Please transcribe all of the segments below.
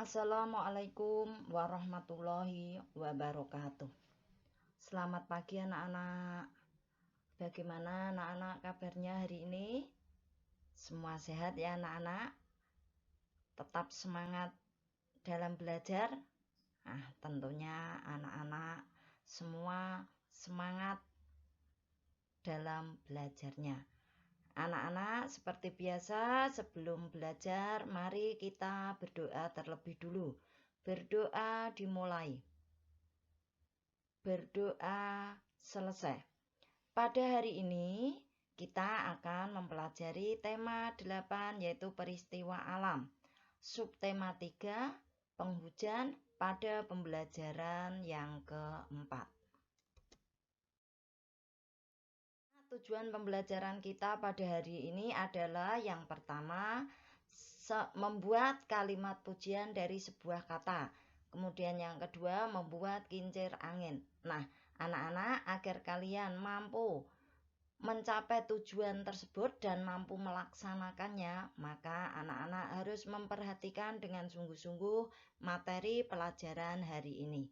Assalamualaikum warahmatullahi wabarakatuh. Selamat pagi anak-anak. Bagaimana anak-anak kabarnya hari ini? Semua sehat ya anak-anak? Tetap semangat dalam belajar? Tentunya anak-anak semua semangat dalam belajarnya. Anak-anak, seperti biasa sebelum belajar, mari kita berdoa terlebih dulu. Berdoa dimulai. Berdoa selesai. Pada hari ini kita akan mempelajari tema 8 yaitu peristiwa alam. Subtema 3 penghujan pada pembelajaran yang keempat. Tujuan pembelajaran kita pada hari ini adalah yang pertama, membuat kalimat pujian dari sebuah kata. Kemudian yang kedua, membuat kincir angin. Nah, anak-anak, agar kalian mampu mencapai tujuan tersebut dan mampu melaksanakannya, maka anak-anak harus memperhatikan dengan sungguh-sungguh materi pelajaran hari ini.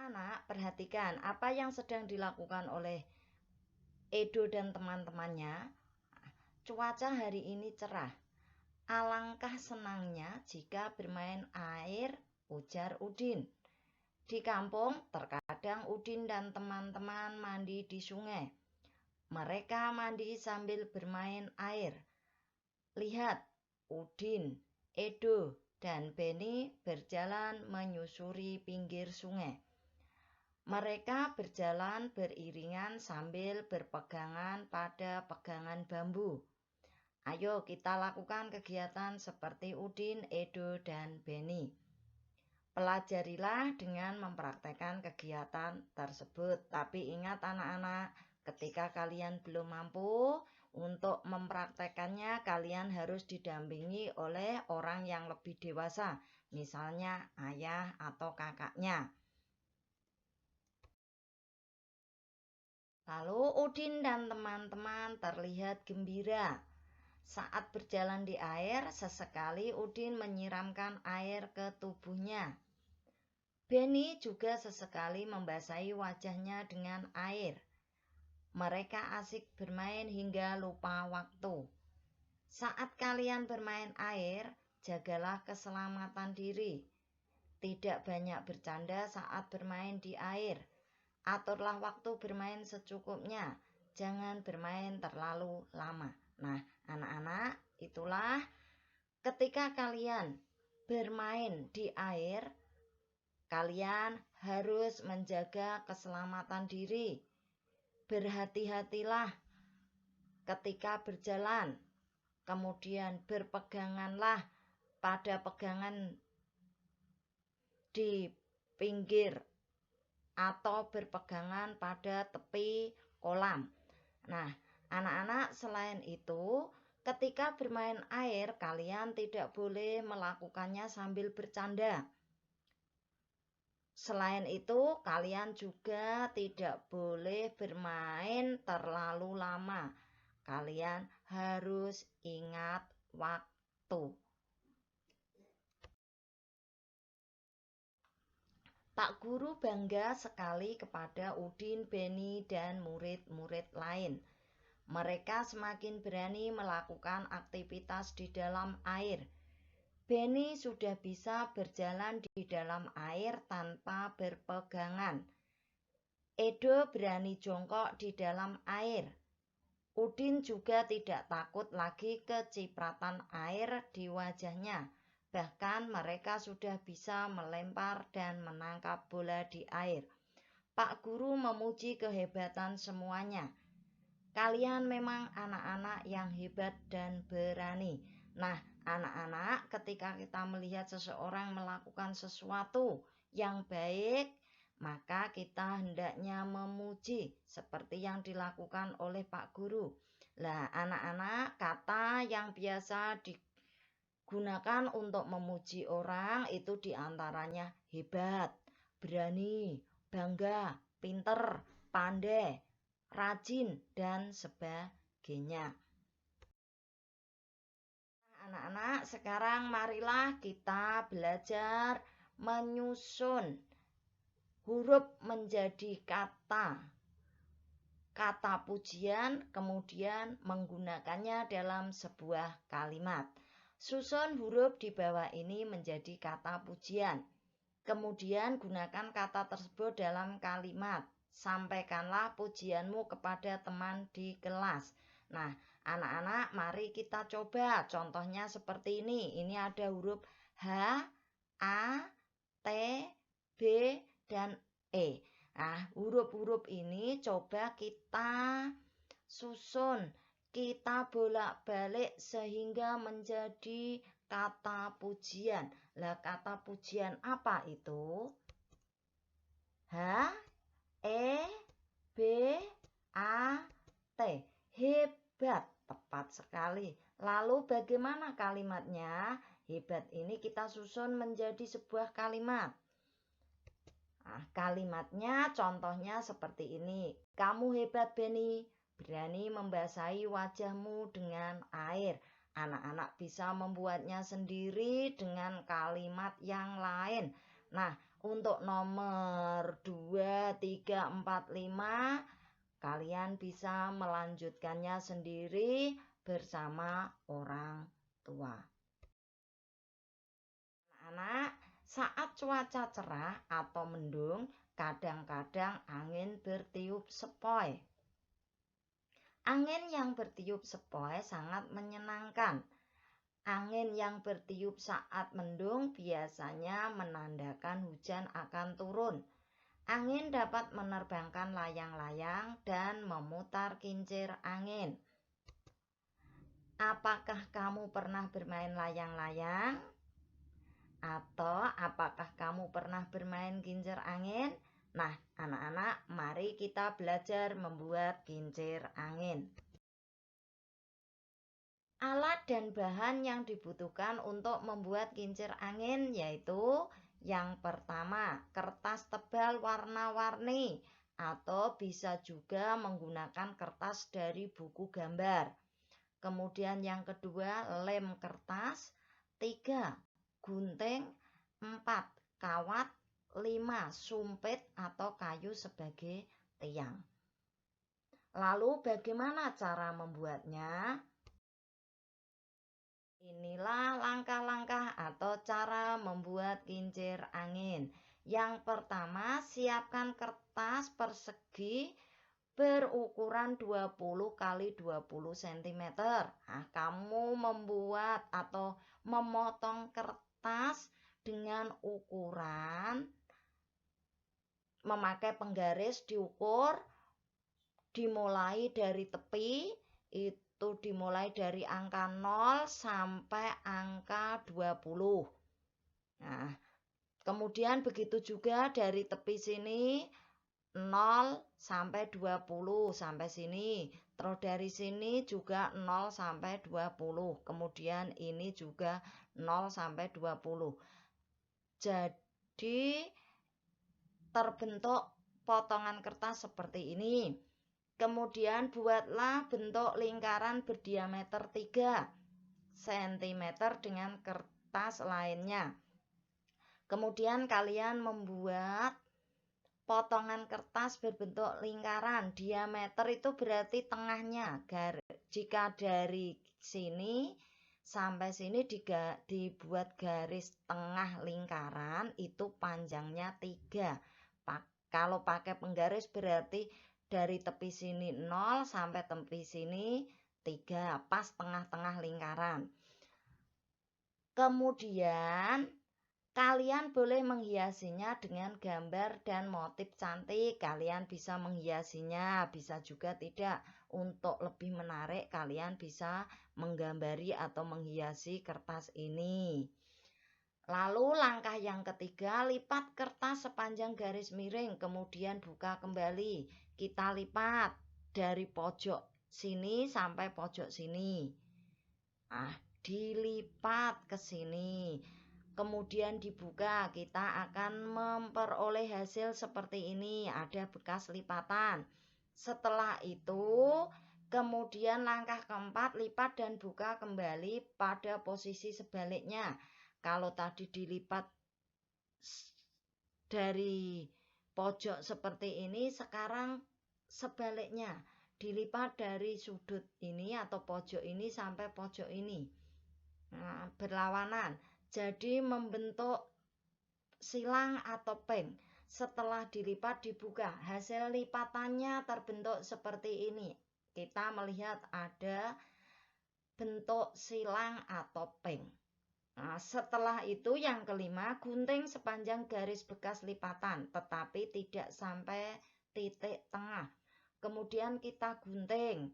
Anak-anak, perhatikan apa yang sedang dilakukan oleh Edo dan teman-temannya. Cuaca hari ini cerah. Alangkah senangnya jika bermain air, ujar Udin. Di kampung, terkadang Udin dan teman-teman mandi di sungai. Mereka mandi sambil bermain air. Lihat, Udin, Edo, dan Beni berjalan menyusuri pinggir sungai. Mereka berjalan beriringan sambil berpegangan pada pegangan bambu. Ayo kita lakukan kegiatan seperti Udin, Edo, dan Beni. Pelajarilah dengan mempraktekkan kegiatan tersebut. Tapi ingat anak-anak, ketika kalian belum mampu untuk mempraktekannya, kalian harus didampingi oleh orang yang lebih dewasa, misalnya ayah atau kakaknya. Lalu Udin dan teman-teman terlihat gembira. Saat berjalan di air, sesekali Udin menyiramkan air ke tubuhnya. Beni juga sesekali membasahi wajahnya dengan air. Mereka asik bermain hingga lupa waktu. Saat kalian bermain air, jagalah keselamatan diri. Tidak banyak bercanda saat bermain di air. Aturlah waktu bermain secukupnya. Jangan bermain terlalu lama. Nah, anak-anak, itulah ketika kalian bermain di air, kalian harus menjaga keselamatan diri. Berhati-hatilah ketika berjalan. Kemudian berpeganganlah pada pegangan di pinggir atau berpegangan pada tepi kolam. Nah, anak-anak, selain itu, ketika bermain air, kalian tidak boleh melakukannya sambil bercanda. Selain itu, kalian juga tidak boleh bermain terlalu lama. Kalian harus ingat waktu. Pak Guru bangga sekali kepada Udin, Beni, dan murid-murid lain. Mereka semakin berani melakukan aktivitas di dalam air. Beni sudah bisa berjalan di dalam air tanpa berpegangan. Edo berani jongkok di dalam air. Udin juga tidak takut lagi kecipratan air di wajahnya. Bahkan mereka sudah bisa melempar dan menangkap bola di air. Pak Guru memuji kehebatan semuanya. Kalian memang anak-anak yang hebat dan berani. Nah, anak-anak, ketika kita melihat seseorang melakukan sesuatu yang baik, maka kita hendaknya memuji seperti yang dilakukan oleh Pak Guru. Lah, anak-anak, kata yang biasa digunakan untuk memuji orang itu diantaranya hebat, berani, bangga, pinter, pandai, rajin, dan sebagainya. Anak-anak, sekarang marilah kita belajar menyusun huruf menjadi kata pujian, kemudian menggunakannya dalam sebuah kalimat. Susun huruf di bawah ini menjadi kata pujian. Kemudian gunakan kata tersebut dalam kalimat. Sampaikanlah pujianmu kepada teman di kelas. Nah, anak-anak, mari kita coba. Contohnya seperti ini. Ini ada huruf H, A, T, B, dan E. Nah, huruf-huruf ini coba kita susun. Kita bolak-balik sehingga menjadi kata pujian. Lah, kata pujian apa itu? H, E, B, A, T. Hebat, tepat sekali. Lalu bagaimana kalimatnya? Hebat ini kita susun menjadi sebuah kalimat. Nah, kalimatnya contohnya seperti ini. Kamu hebat, Benny. Berani membasahi wajahmu dengan air. Anak-anak bisa membuatnya sendiri dengan kalimat yang lain. Nah, untuk nomor 2, 3, 4, 5, kalian bisa melanjutkannya sendiri bersama orang tua. Anak-anak, saat cuaca cerah atau mendung, kadang-kadang angin bertiup sepoi. Angin yang bertiup sepoi sangat menyenangkan. Angin yang bertiup saat mendung biasanya menandakan hujan akan turun. Angin dapat menerbangkan layang-layang dan memutar kincir angin. Apakah kamu pernah bermain layang-layang? Atau apakah kamu pernah bermain kincir angin? Nah, anak-anak, mari kita belajar membuat kincir angin. Alat dan bahan yang dibutuhkan untuk membuat kincir angin yaitu yang pertama, kertas tebal warna-warni atau bisa juga menggunakan kertas dari buku gambar. Kemudian yang kedua, lem kertas. 3, gunting. 4, kawat. 5, sumpit atau kayu sebagai tiang. Lalu bagaimana cara membuatnya? Inilah langkah-langkah atau cara membuat kincir angin. Yang pertama, siapkan kertas persegi berukuran 20 x 20 cm. Nah, kamu membuat atau memotong kertas dengan ukuran memakai penggaris diukur dimulai dari tepi, itu dimulai dari angka 0 sampai angka 20. Nah, kemudian begitu juga dari tepi sini 0 sampai 20 sampai sini. Terus dari sini juga 0 sampai 20. Kemudian ini juga 0 sampai 20. Jadi terbentuk potongan kertas seperti ini. Kemudian buatlah bentuk lingkaran berdiameter 3 cm dengan kertas lainnya. Kemudian kalian membuat potongan kertas berbentuk lingkaran. Diameter itu berarti tengahnya. Jika dari sini sampai sini dibuat garis tengah lingkaran, itu panjangnya 3. Kalau pakai penggaris berarti dari tepi sini 0 sampai tepi sini 3, pas tengah-tengah lingkaran. Kemudian kalian boleh menghiasinya dengan gambar dan motif cantik. Kalian bisa menghiasinya, bisa juga tidak. Untuk lebih menarik, kalian bisa menggambari atau menghiasi kertas ini. Lalu langkah yang ketiga, lipat kertas sepanjang garis miring, kemudian buka kembali. Kita lipat dari pojok sini sampai pojok sini. Nah, dilipat ke sini. Kemudian dibuka, kita akan memperoleh hasil seperti ini, ada bekas lipatan. Setelah itu, Kemudian langkah keempat, lipat dan buka kembali pada posisi sebaliknya. Kalau tadi dilipat dari pojok seperti ini, sekarang sebaliknya. Dilipat dari sudut ini atau pojok ini sampai pojok ini. Nah, berlawanan. Jadi membentuk silang atau peng. Setelah dilipat dibuka, hasil lipatannya terbentuk seperti ini. Kita melihat ada bentuk silang atau peng. Nah, setelah itu yang kelima, gunting sepanjang garis bekas lipatan, tetapi tidak sampai titik tengah. Kemudian kita gunting.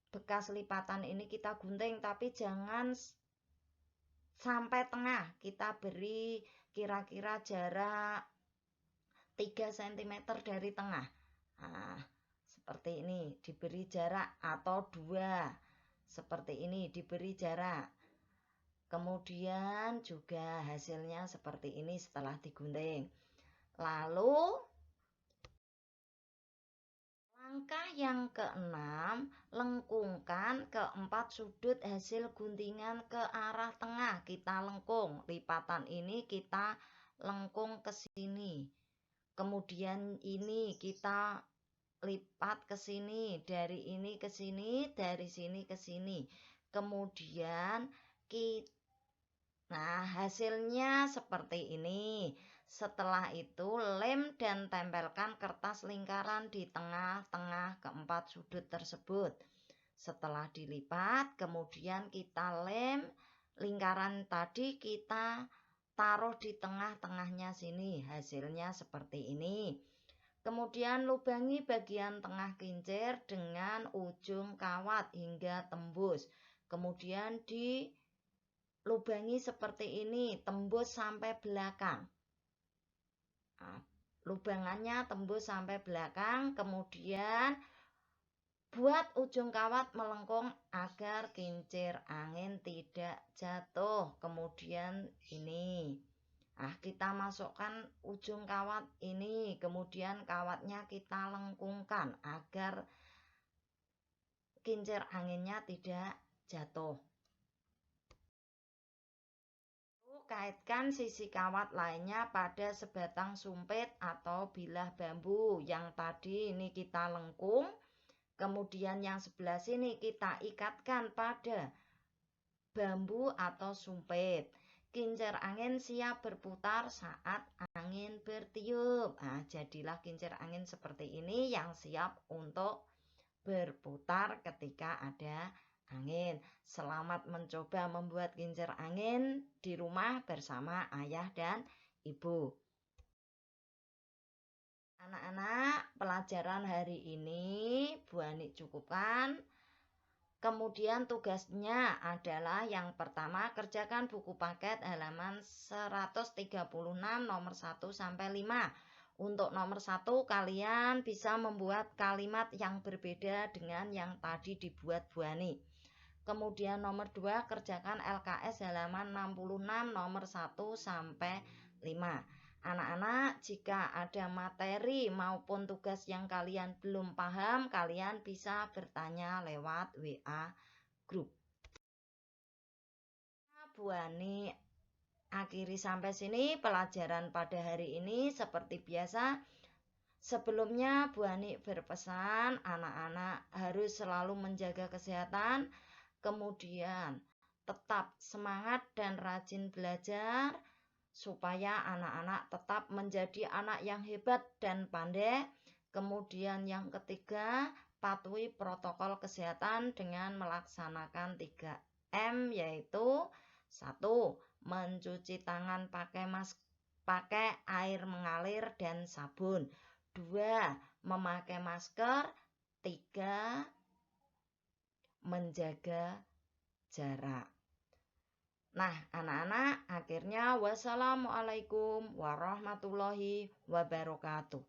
Bekas lipatan ini kita gunting, tapi jangan sampai tengah. Kita beri kira-kira jarak 3 cm dari tengah. Nah, seperti ini diberi jarak, atau 2. Seperti ini diberi jarak. Kemudian juga hasilnya seperti ini setelah digunting. Lalu langkah yang keenam, lengkungkan keempat sudut hasil guntingan ke arah tengah. Kita lengkung, lipatan ini kita lengkung ke sini. Kemudian ini kita lipat ke sini, dari ini ke sini, dari sini ke sini. Kemudian hasilnya seperti ini. Setelah itu lem dan tempelkan kertas lingkaran di tengah-tengah keempat sudut tersebut. Setelah dilipat, kemudian kita lem lingkaran tadi, kita taruh di tengah-tengahnya sini. Hasilnya seperti ini. Kemudian lubangi bagian tengah kincir dengan ujung kawat hingga tembus. Kemudian dilubangi seperti ini, tembus sampai belakang. Nah, lubangannya tembus sampai belakang. Kemudian buat ujung kawat melengkung agar kincir angin tidak jatuh. Kemudian ini. Kita masukkan ujung kawat ini, kemudian kawatnya kita lengkungkan agar kincir anginnya tidak jatuh. Kaitkan sisi kawat lainnya pada sebatang sumpit atau bilah bambu. Yang tadi ini kita lengkung, kemudian yang sebelah sini kita ikatkan pada bambu atau sumpit. Kincir angin siap berputar saat angin bertiup. Nah, jadilah kincir angin seperti ini yang siap untuk berputar ketika ada angin. Selamat mencoba membuat kincir angin di rumah bersama ayah dan ibu. Anak-anak, pelajaran hari ini Bu Ani cukupkan. Kemudian tugasnya adalah yang pertama, kerjakan buku paket halaman 136 nomor 1 sampai 5. Untuk nomor 1 kalian bisa membuat kalimat yang berbeda dengan yang tadi dibuat Bu Ani. Kemudian nomor 2, kerjakan LKS halaman 66 nomor 1 sampai 5. Anak-anak, jika ada materi maupun tugas yang kalian belum paham, kalian bisa bertanya lewat WA grup. Bu Ani akhiri sampai sini pelajaran pada hari ini. Seperti biasa, sebelumnya Bu Ani berpesan anak-anak harus selalu menjaga kesehatan, kemudian tetap semangat dan rajin belajar, supaya anak-anak tetap menjadi anak yang hebat dan pandai. Kemudian yang ketiga, patuhi protokol kesehatan dengan melaksanakan 3M, yaitu 1. Mencuci tangan pakai air mengalir dan sabun. 2. Memakai masker. 3. Menjaga jarak. Nah, anak-anak, akhirnya wassalamualaikum warahmatullahi wabarakatuh.